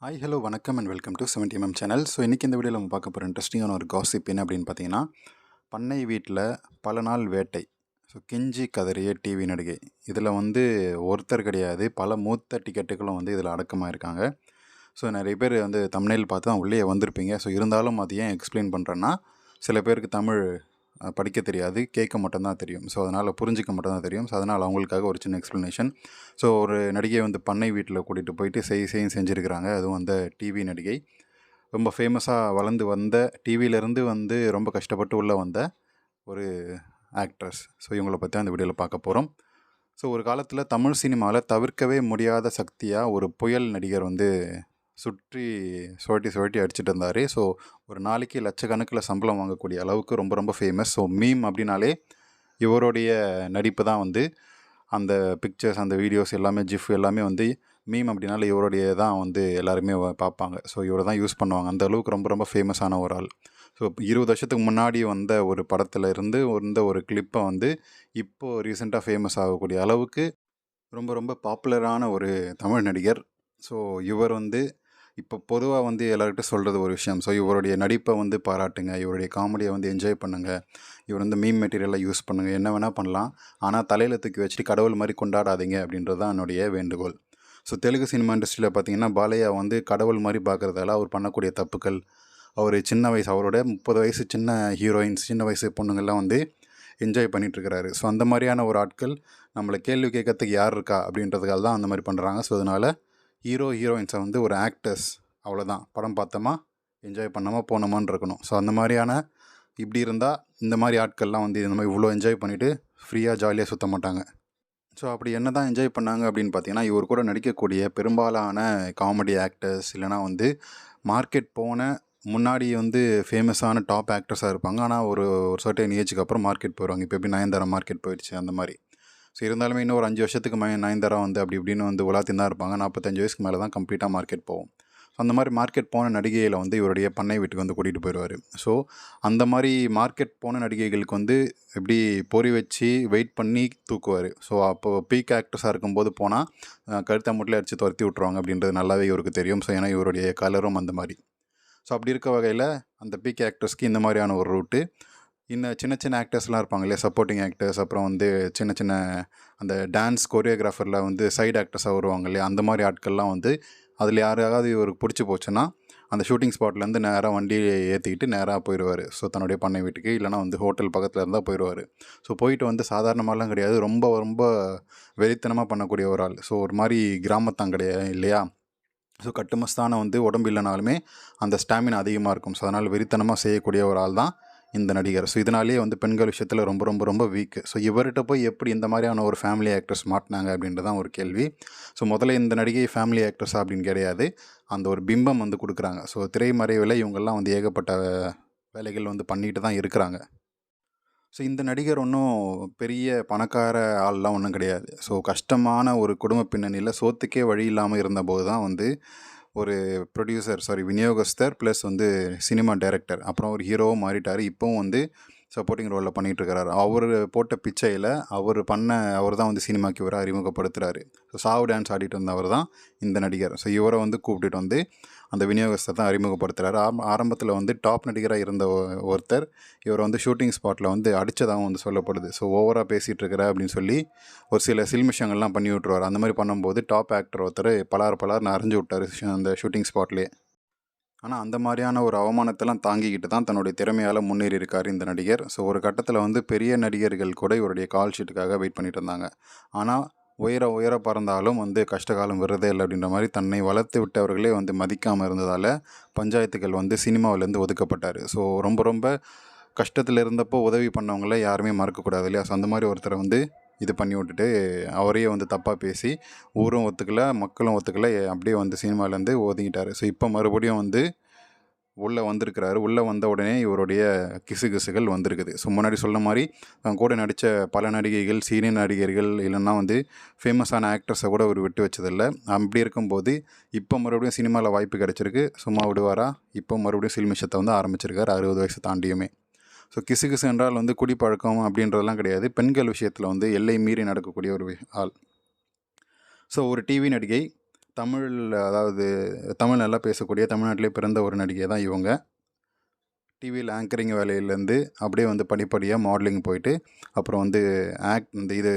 Hi hello வணக்கம் and welcome to 70mm channel. So இன்றைக்கி இந்த வீடியோவில் நம்ம பார்க்க போகிற இன்ட்ரெஸ்டிங்கான ஒரு காசிப் என்ன அப்படின்னு பார்த்தீங்கன்னா, பண்ணை வீட்டில் பல நாள் வேட்டை. ஸோ கெஞ்சி கதறிய டிவி நடிகை. இதில் ஒருத்தர் கிடையாது, பல மூத்த டிக்கெட்டுகளும் இதில் அடக்கமாக இருக்காங்க. ஸோ நிறைய பேர் தம்ப்நெயில் பார்த்து தான் உள்ளே வந்திருப்பீங்க. ஸோ இருந்தாலும் அது ஏன் எக்ஸ்பிளைன் பண்ணுறேன்னா, சில பேருக்கு தமிழ் படிக்க தெரியாது, கேட்க மட்டும்தான் தெரியும். ஸோ அதனால் புரிஞ்சிக்க மட்டும்தான் தெரியும். ஸோ அதனால் அவங்களுக்காக ஒரு சின்ன எக்ஸ்ப்ளனேஷன். ஸோ ஒரு நடிகை பண்ணை வீட்டில் கூட்டிகிட்டு போயிட்டு செஞ்சுருக்கிறாங்க. அதுவும் டிவி நடிகை. ரொம்ப ஃபேமஸாக வளர்ந்து வந்த டிவியிலேருந்து ரொம்ப கஷ்டப்பட்டு உள்ளே வந்த ஒரு ஆக்ட்ரஸ். ஸோ இவங்களை பற்றி அந்த வீடியோவில் பார்க்க போகிறோம். ஸோ ஒரு காலத்தில் தமிழ் சினிமாவில் தவிர்க்கவே முடியாத சக்தியாக ஒரு புயல் நடிகர் சுற்றி சுழட்டி அடிச்சுட்டு இருந்தார். ஸோ ஒரு நாளைக்கு லட்சக்கணக்கில் சம்பளம் வாங்கக்கூடிய அளவுக்கு ரொம்ப ரொம்ப ஃபேமஸ். ஸோ மீம் அப்படின்னாலே இவருடைய நடிப்பு தான் அந்த பிக்சர்ஸ், அந்த வீடியோஸ் எல்லாமே, ஜிஃப் எல்லாமே மீம் அப்படின்னாலே இவருடைய தான் எல்லாருமே பார்ப்பாங்க. ஸோ இவரை தான் யூஸ் பண்ணுவாங்க. அந்த அளவுக்கு ரொம்ப ரொம்ப ஃபேமஸான ஒரு ஆள். ஸோ 20 வருஷத்துக்கு முன்னாடி வந்த ஒரு படத்தில் இருந்து ஒரு கிளிப்பை இப்போது ரீசெண்டாக ஃபேமஸ் ஆகக்கூடிய அளவுக்கு ரொம்ப ரொம்ப பாப்புலரான ஒரு தமிழ் நடிகர். ஸோ இவர் இப்போ பொதுவாக எல்லார்கிட்ட சொல்கிறது ஒரு விஷயம். ஸோ இவருடைய நடிப்பை பாராட்டுங்க, இவருடைய காமெடியை என்ஜாய் பண்ணுங்கள், இவர் மீம் மெட்டீரியலாக யூஸ் பண்ணுங்கள், என்ன வேணால் பண்ணலாம், ஆனால் தலையில் தூக்கி வச்சுட்டு கடவுள் மாதிரி கொண்டாடாதீங்க அப்படின்றது தான் என்னுடைய வேண்டுகோள். ஸோ தெலுங்கு சினிமா இண்டஸ்ட்ரியில் பார்த்திங்கன்னா, பாலையா கடவுள் மாதிரி பார்க்குறதால அவர் பண்ணக்கூடிய தப்புக்கள், அவர் சின்ன வயசு, அவரோட 30 வயசு சின்ன ஹீரோயின்ஸ், சின்ன வயசு பொண்ணுங்கள்லாம் என்ஜாய் பண்ணிகிட்ருக்கிறாரு. ஸோ அந்த மாதிரியான ஒரு ஆட்கள் நம்மளை கேள்வி கேட்கறதுக்கு யார் இருக்கா அப்படின்றதுக்காக தான் அந்த மாதிரி பண்ணுறாங்க. ஸோ அதனால் ஹீரோயின்ஸை ஒரு ஆக்டர்ஸ் அவ்வளோதான், படம் பார்த்தோமா என்ஜாய் பண்ணாமா போனோமான்னு இருக்கணும். ஸோ அந்த மாதிரியான இப்படி இருந்தால் இந்த மாதிரி ஆட்கள்லாம் இந்த மாதிரி இவ்வளோ என்ஜாய் பண்ணிவிட்டு ஃப்ரீயாக ஜாலியாக சுற்ற மாட்டாங்க. ஸோ அப்படி என்ன தான் என்ஜாய் பண்ணாங்க அப்படின்னு பார்த்தீங்கன்னா, இவர் கூட நடிக்கக்கூடிய பெரும்பாலான காமெடி ஆக்டர்ஸ் இல்லைனா மார்க்கெட் போன முன்னாடி ஃபேமஸான டாப் ஆக்டர்ஸாக இருப்பாங்க. ஆனால் ஒரு சர்டைன் ஏஜுக்கு அப்புறம் மார்க்கெட் போயிடுவாங்க. இப்போ எப்படி நயன்தாரா மார்க்கெட் போயிடுச்சு அந்த மாதிரி. ஸோ இருந்தாலுமே இன்னும் ஒரு 5 வருஷத்துக்கு நயன்தாரா அப்படி இப்படின்னு உலாத்தின்னு தான் இருப்பாங்க. 45 வயசுக்கு மேலே தான் கம்ப்ளீட்டாக மார்க்கெட் போகும். ஸோ அந்த மாதிரி மார்க்கெட் போன நடிகைகளை இவருடைய பண்ணை வீட்டுக்கு கூட்டிகிட்டு போயிடுவார். ஸோ அந்த மாதிரி மார்க்கெட் போன நடிகைகளுக்கு எப்படி பொறி வச்சு வெயிட் பண்ணி தூக்குவார். ஸோ அப்போது பீக் ஆக்டர்ஸாக இருக்கும்போது போனால் கழுத்தை முட்டில் அடித்து துரத்தி விட்ருவாங்க அப்படின்றது நல்லாவே இவருக்கு தெரியும். ஸோ ஏன்னா இவருடைய கலரும் அந்த மாதிரி. ஸோ அப்படி இருக்க வகையில் அந்த பீக் ஆக்டர்ஸ்க்கு இந்த மாதிரியான ஒரு ரூட்டு. இன்னும் சின்ன சின்ன ஆக்டர்ஸ்லாம் இருப்பாங்க இல்லையா, சப்போர்ட்டிங் ஆக்டர்ஸ், அப்புறம் சின்ன சின்ன அந்த டான்ஸ் கொரியோகிராஃபரில் சைடு ஆக்டர்ஸாக வருவாங்க இல்லையா, அந்த மாதிரி ஆட்கள்லாம் அதில் யாராவது இவருக்கு பிடிச்சி போச்சுன்னா அந்த ஷூட்டிங் ஸ்பாட்லேருந்து நேராக வண்டியை ஏற்றிக்கிட்டு நேராக போயிடுவார். ஸோ தன்னுடைய பண்ணை வீட்டுக்கு, இல்லைனா ஹோட்டல் பக்கத்தில் இருந்தால் போயிடுவார். ஸோ போயிட்டு சாதாரணமாலாம் கிடையாது, ரொம்ப ரொம்ப வெறித்தனமாக பண்ணக்கூடிய ஒரு ஆள். ஸோ ஒரு மாதிரி கிராமத்தான் கிடையாது இல்லையா. ஸோ கட்டுமஸ்தான உடம்பு இல்லைனாலுமே அந்த ஸ்டாமினா அதிகமாக இருக்கும். ஸோ அதனால் வெறித்தனமாக செய்யக்கூடிய ஒரு ஆள் தான் இந்த நடிகர். ஸோ இதனாலேயே பெண்கள் விஷயத்தில் ரொம்ப ரொம்ப ரொம்ப வீக்கு. ஸோ இவர்கிட்ட போய் எப்படி இந்த மாதிரியான ஒரு ஃபேமிலி ஆக்ட்ரஸ் மாட்டினாங்க அப்படின்றது தான் ஒரு கேள்வி. ஸோ முதல்ல இந்த நடிகை ஃபேமிலி ஆக்ட்ரஸா அப்படின்னு கிடையாது, அந்த ஒரு பிம்பம் கொடுக்குறாங்க. ஸோ திரைமறைவில் இவங்கெல்லாம் ஏகப்பட்ட வேலைகள் பண்ணிட்டு தான் இருக்கிறாங்க. ஸோ இந்த நடிகர் ஒன்றும் பெரிய பணக்கார ஆள்லாம் ஒன்றும் கிடையாது. ஸோ கஷ்டமான ஒரு குடும்ப பின்னணியில் சோத்துக்கே வழி இல்லாமல் இருந்தபோது தான் ஒரு விநியோகஸ்தர் ப்ளஸ் சினிமா டைரக்டர், அப்புறம் ஒரு ஹீரோவும் மாறிட்டார். இப்போவும் சப்போர்ட்டிங் ரோலில் பண்ணிகிட்ருக்கிறார். அவர் போட்ட பிச்சையில் அவர் தான் சினிமாக்கு இவரை அறிமுகப்படுத்துகிறாரு. ஸோ சாவு டான்ஸ் ஆடிட்டு இருந்தவர் தான் இந்த நடிகர். ஸோ இவரை கூப்பிட்டுட்டு அந்த விநியோகஸ்தர் தான் அறிமுகப்படுத்துகிறாரு. ஆரம்பத்தில் டாப் நடிகராக இருந்த ஒருத்தர் இவர் ஷூட்டிங் ஸ்பாட்டில் அடித்ததாகவும் சொல்லப்படுது. ஸோ ஓவராக பேசிகிட்டு இருக்கிற அப்படின்னு சொல்லி ஒரு சில சில்மிஷங்கள்லாம் பண்ணி விட்ருவார். அந்த மாதிரி பண்ணும்போது டாப் ஆக்டர் ஒருத்தர் பலார்னு அரைஞ்சு விட்டார் அந்த ஷூட்டிங் ஸ்பாட்லேயே. ஆனால் அந்த மாதிரியான ஒரு அவமானத்தெல்லாம் தாங்கிக்கிட்டு தான் தன்னுடைய திறமையால் முன்னேறி இருக்கார் இந்த நடிகர். ஸோ ஒரு கட்டத்தில் பெரிய நடிகர்கள் கூட இவருடைய கால் ஷீட்டுக்காக வெயிட் பண்ணிட்டு இருந்தாங்க. ஆனால் உயர பறந்தாலும் கஷ்டகாலம் விடுறதே இல்லை அப்படின்ற மாதிரி தன்னை வளர்த்து விட்டவர்களே மதிக்காமல் இருந்ததால் பஞ்சாயத்துகள் சினிமாவிலேருந்து ஒதுக்கப்பட்டார். ஸோ ரொம்ப ரொம்ப கஷ்டத்தில் இருந்தப்போ உதவி பண்ணவங்கள யாருமே மறக்கக்கூடாது இல்லையா. ஸோ அந்த மாதிரி ஒருத்தரை இது பண்ணி விட்டுட்டு அவரையே தப்பாக பேசி ஊரும் ஒத்துக்கல, மக்களும் ஒத்துக்கல, அப்படியே சினிமாவிலேருந்து ஒதுங்கிட்டார். ஸோ இப்போ மறுபடியும் உள்ளே வந்திருக்கிறாரு. உள்ளே வந்த உடனே இவருடைய கிசுகிசுகள் வந்திருக்குது. ஸோ முன்னாடி சொன்ன மாதிரி கூட நடித்த பல நடிகைகள், சீனியர் நடிகர்கள், இல்லைன்னா ஃபேமஸான ஆக்டர்ஸை கூட அவர் விட்டு வச்சதில்லை. அப்படி இருக்கும்போது இப்போ மறுபடியும் சினிமாவில் வாய்ப்பு கிடச்சிருக்கு. சும்மா விடுவாரா? இப்போ மறுபடியும் சில்மிஷத்தை ஆரம்பிச்சிருக்காரு 60 வயசு தாண்டியுமே. ஸோ கிசுகிசு என்றால் குடிப்பழக்கம் அப்படின்றதெல்லாம் கிடையாது. பெண்கள் விஷயத்தில் எல்லை மீறி நடக்கக்கூடிய ஒரு ஆள். ஸோ ஒரு டிவி நடிகை தமிழ் அதாவது தமிழ் நல்லா பேசக்கூடிய தமிழ்நாட்டிலே பிறந்த ஒரு நடிகை தான் இவங்க. டிவியில் ஆங்கரிங் வேலையிலேருந்து அப்படியே வந்து படிப்படியாக மாடலிங் போயிட்டு அப்புறம் வந்து இது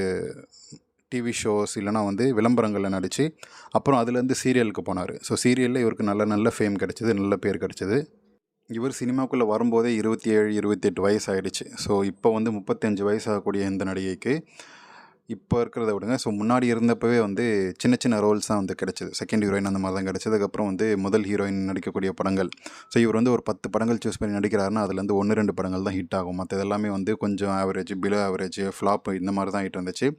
டிவி ஷோஸ் இல்லைனா வந்து விளம்பரங்களில் நடித்து அப்புறம் அதுலேருந்து சீரியலுக்கு போனார். ஸோ சீரியலில் இவருக்கு நல்ல நல்ல ஃபேம் கிடச்சிது, நல்ல பேர் கிடச்சிது. இவர் சினிமாக்குள்ளே வரும்போதே 27, 28 வயசு ஆகிடுச்சு. ஸோ இப்போ வந்து 35 வயசு ஆகக்கூடிய இந்த நடிகைக்கு இப்போ இருக்கிறத விடுங்க, ஸோ முன்னாடி இருந்தப்பவே வந்து சின்ன சின்ன ரோல்ஸ் தான் வந்து கிடச்சிது. செகண்ட் ஹீரோயின் அந்த மாதிரி தான் கிடச்சிது. அதுக்கப்புறம் வந்து முதல் ஹீரோயின் நடிக்கக்கூடிய படங்கள். ஸோ இவர் வந்து ஒரு 10 படங்கள் சூஸ் பண்ணி நடிக்கிறாருன்னா அதுலேருந்து 1, 2 படங்கள் தான் ஹிட் ஆகும். மற்ற எல்லாமே வந்து கொஞ்சம் ஆவரேஜ், பிலோ ஆவரேஜ், ஃப்ளாப் இந்த மாதிரி தான் ஆகிட்டு இருந்துச்சு.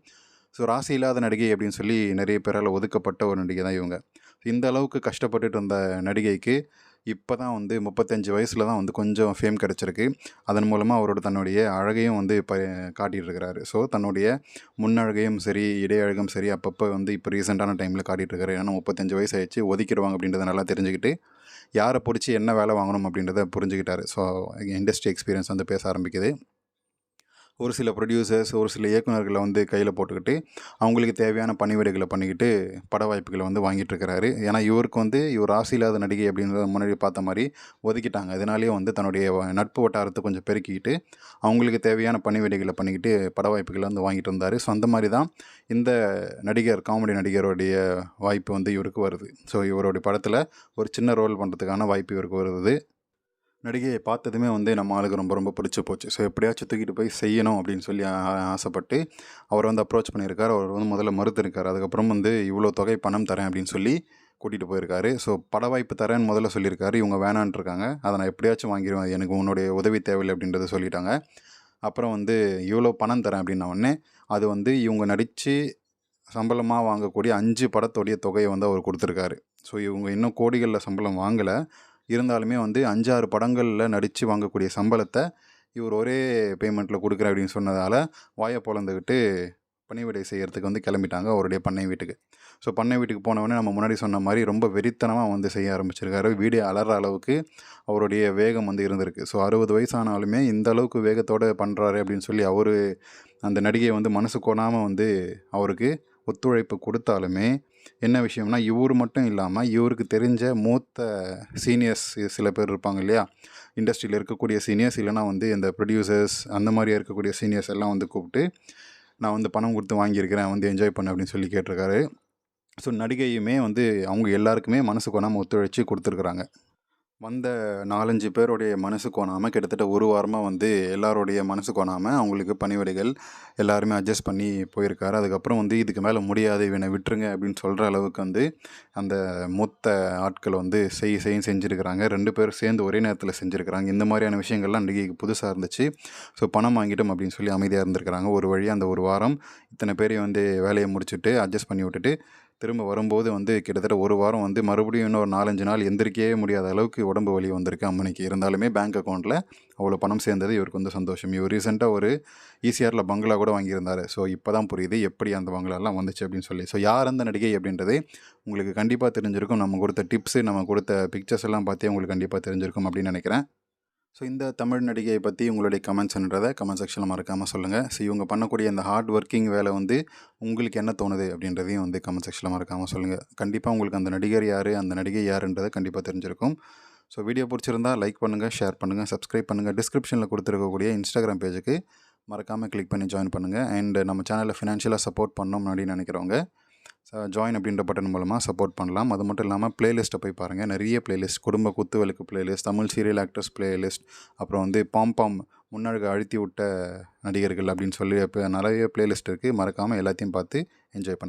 ஸோ ராசி இல்லாத நடிகை அப்படின்னு சொல்லி நிறைய பேரால் ஒதுக்கப்பட்ட ஒரு நடிகை தான் இவங்க. இந்த அளவுக்கு கஷ்டப்பட்டுட்டு இருந்த நடிகைக்கு இப்போ தான் வந்து 35 வயசில் தான் வந்து கொஞ்சம் ஃபேம் கிடச்சிருக்கு. அதன் மூலமாக அவரோட தன்னுடைய அழகையும் வந்து இப்போ காட்டிகிட்டு இருக்கிறாரு. ஸோ தன்னுடைய முன்னழகையும் சரி, இடையழகும் சரி அப்பப்போ வந்து இப்போ ரீசெண்டான டைமில் காட்டிகிட்டு இருக்காரு. ஏன்னா 35 வயசு ஆயிடுச்சு, ஒதுக்கிடுவாங்க அப்படின்றத நல்லா தெரிஞ்சுக்கிட்டு யாரை பிடிச்சி என்ன வேலை வாங்கணும் அப்படின்றத புரிஞ்சுக்கிட்டாரு. ஸோ இண்டஸ்ட்ரி எக்ஸ்பீரியன்ஸ் வந்து பேச ஆரம்பிக்குது. ஒரு சில ப்ரொடியூசர்ஸ், ஒரு சில இயக்குநர்களை வந்து கையில் போட்டுக்கிட்டு அவங்களுக்கு தேவையான பணிவிடைகளை பண்ணிக்கிட்டு பட வாய்ப்புகளை வந்து வாங்கிட்டுருக்கிறாரு. ஏன்னா இவருக்கு வந்து இவர் ராசி இல்லாத நடிகை அப்படின்றத முன்னாடி பார்த்த மாதிரி ஒதுக்கிட்டாங்க. இதனாலேயே வந்து தன்னுடைய நட்பு வட்டாரத்தை கொஞ்சம் பெருக்கிக்கிட்டு அவங்களுக்கு தேவையான பணிவிடைகளை பண்ணிக்கிட்டு பட வாய்ப்புகளை வந்து வாங்கிட்டு இருந்தார். ஸோ அந்த மாதிரி தான் இந்த நடிகர், காமெடி நடிகருடைய வாய்ப்பு வந்து இவருக்கு வருது. ஸோ இவருடைய படத்தில் ஒரு சின்ன ரோல் பண்ணுறதுக்கான வாய்ப்பு இவருக்கு வருது. நடிகையை பார்த்ததுமே வந்து நம்ம ஆளுக்கு ரொம்ப ரொம்ப பிடிச்சி போச்சு. ஸோ எப்படியாச்சும் தூக்கிட்டு போய் செய்யணும் அப்படின்னு சொல்லி ஆசைப்பட்டு அவர் வந்து அப்ரோச் பண்ணியிருக்கார். அவர் வந்து முதல்ல மறுத்திருக்கார். அதுக்கப்புறம் வந்து இவ்வளோ தொகை பணம் தரேன் அப்படின்னு சொல்லி கூட்டிகிட்டு போயிருக்காரு. ஸோ பட வாய்ப்பு தரேன்னு முதல்ல சொல்லியிருக்காரு. இவங்க வேணான்ட்ருக்காங்க. அதை நான் எப்படியாச்சும் வாங்கிடுவேன், எனக்கு உன்னுடைய உதவி தேவையில்லை அப்படின்றத சொல்லிட்டாங்க. அப்புறம் வந்து இவ்வளோ பணம் தரேன் அப்படின்ன உடனே அது வந்து இவங்க நடித்து சம்பளமாக வாங்கக்கூடிய 5 படத்தோடைய தொகையை வந்து அவர் கொடுத்துருக்காரு. ஸோ இவங்க இன்னும் கோடிகளில் சம்பளம் வாங்கலை. இருந்தாலுமே வந்து 5, 6 படங்களில் நடித்து வாங்கக்கூடிய சம்பளத்தை இவர் ஒரே பேமெண்ட்டில் கொடுக்குறேன் அப்படின்னு சொன்னதால் வாயை பொளந்துக்கிட்டு பணிவிடை செய்கிறதுக்கு வந்து கிளம்பிட்டாங்க அவருடைய பண்ணை வீட்டுக்கு. ஸோ பண்ணை வீட்டுக்கு போனவொடனே நம்ம முன்னாடி சொன்ன மாதிரி ரொம்ப வெறித்தனமாக வந்து செய்ய ஆரம்பிச்சிருக்காரு. வீடியோ அலற அளவுக்கு அவருடைய வேகம் வந்து இருந்திருக்கு. ஸோ 60 வயசானாலுமே இந்த அளவுக்கு வேகத்தோடு பண்ணுறாரு அப்படின்னு சொல்லி அவர் அந்த நடிகை வந்து மனசு கோணாமல் வந்து அவருக்கு ஒத்துழைப்பு கொடுத்தாலுமே என்ன விஷயம்னா இவர் மட்டும் இல்லாமல் இவருக்கு தெரிஞ்ச மூத்த சீனியர்ஸ் சில பேர் இருப்பாங்க இல்லையா, இண்டஸ்ட்ரியில் இருக்கக்கூடிய சீனியர்ஸ் இல்லைனா வந்து இந்த ப்ரொடியூசர்ஸ் அந்த மாதிரியாக இருக்கக்கூடிய சீனியர்ஸ் எல்லாம் வந்து கூப்பிட்டு நான் வந்து பணம் கொடுத்து வாங்கியிருக்கிறேன், வந்து என்ஜாய் பண்ண அப்படின்னு சொல்லி கேட்டிருக்காரு. ஸோ நடிகையுமே வந்து அவங்க எல்லாருக்குமே மனசு கோணாமல் ஒத்துழைச்சி கொடுத்துருக்குறாங்க. வந்த 4, 5 பேருடைய மனசு கோணாமல் கிட்டத்தட்ட ஒரு வாரமாக வந்து எல்லாருடைய மனசு கோணாமல் அவங்களுக்கு பணிவிடைகள் எல்லாருமே அட்ஜஸ்ட் பண்ணி போயிருக்காரு. அதுக்கப்புறம் வந்து இதுக்கு மேலே முடியாது, இவனை விட்டுருங்க அப்படின்னு சொல்கிற அளவுக்கு வந்து அந்த மூத்த ஆட்கள் வந்து செஞ்சுருக்கிறாங்க. 2 பேரும் சேர்ந்து ஒரே நேரத்தில் செஞ்சுருக்கிறாங்க. இந்த மாதிரியான விஷயங்கள்லாம் நடிகைக்கு புதுசாக இருந்துச்சு. ஸோ பணம் வாங்கிட்டோம் அப்படின்னு சொல்லி அமைதியாக இருந்திருக்கிறாங்க. ஒரு வழியாக அந்த ஒரு வாரம் இத்தனை பேரையும் வந்து வேலையை முடிச்சுட்டு அட்ஜஸ்ட் பண்ணி விட்டுட்டு திரும்ப வரும்போது வந்து கிட்டத்தட்ட ஒரு வாரம் வந்து மறுபடியும் இன்னும் ஒரு 4, 5 நாள் எந்திரிக்கவே முடியாத அளவுக்கு உடம்பு வலி வந்திருக்கு அம்மனிக்கு. இருந்தாலுமே பேங்க் அக்கௌண்ட்டில் அவ்வளோ பணம் சேர்ந்தது இவருக்கு வந்து சந்தோஷம். இவர் ரீசெண்டாக ஒரு ஈசிஆரில் பங்களா கூட வாங்கியிருந்தார். ஸோ இப்போ தான் புரியுது எப்படி அந்த பங்களாலாம் வந்துச்சு அப்படின்னு சொல்லி. ஸோ யார் அந்த நடிகை அப்படின்றது உங்களுக்கு கண்டிப்பாக தெரிஞ்சிருக்கும். நம்ம கொடுத்த டிப்ஸு, நம்ம கொடுத்த பிக்சர்ஸ் எல்லாம் பார்த்தே உங்களுக்கு கண்டிப்பாக தெரிஞ்சிருக்கும் அப்படின்னு நினைக்கிறேன். ஸோ இந்த தமிழ் நடிகையை பற்றி உங்களுடைய கமெண்ட்ஸ்ன்றதை கமெண்ட் செக்ஷனில் மறக்காமல் சொல்லுங்கள். ஸோ இவங்க பண்ணக்கூடிய இந்த ஹார்ட் ஒர்க்கிங் வேலை வந்து உங்களுக்கு என்ன தோணுது அப்படின்றதையும் வந்து கமெண்ட் செக்ஷனில் மறக்காமல் சொல்லுங்கள். கண்டிப்பாக உங்களுக்கு அந்த நடிகர் யார், அந்த நடிகை யாருன்றதை கண்டிப்பாக தெரிஞ்சிருக்கும். ஸோ வீடியோ பிடிச்சிருந்தா லைக் பண்ணுங்கள், ஷேர் பண்ணுங்கள், சப்ஸ்கிரைப் பண்ணுங்கள். டிஸ்கிரிப்ஷனில் கொடுத்துருக்கக்கூடிய இன்ஸ்டாகிராம் பேஜுக்கு மறக்காமல் கிளிக் பண்ணி ஜாயின் பண்ணுங்கள். அண்ட் நம்ம சேனலில் ஃபினான்ஷியலாக சப்போர்ட் பண்ணணும் அப்படின்னு நினைக்கிறவங்க ஜாயின் அப்படின்ற பட்டன் மூலமாக சப்போர்ட் பண்ணலாம். அது மட்டும் இல்லாமல் ப்ளேலிஸ்ட்டை போய் பாருங்கள். நிறைய ப்ளேலிஸ்ட், குடும்ப குத்துவிளக்கு playlist, Tamil serial actors playlist, அப்புறம் வந்து பாம் முன்னழகு அழுத்தி விட்ட நடிகர்கள் அப்படின்னு சொல்லி இப்போ நிறைய ப்ளேலிஸ்ட் இருக்குது. மறக்காமல் எல்லாத்தையும் பார்த்து என்ஜாய் பண்ணுங்கள்.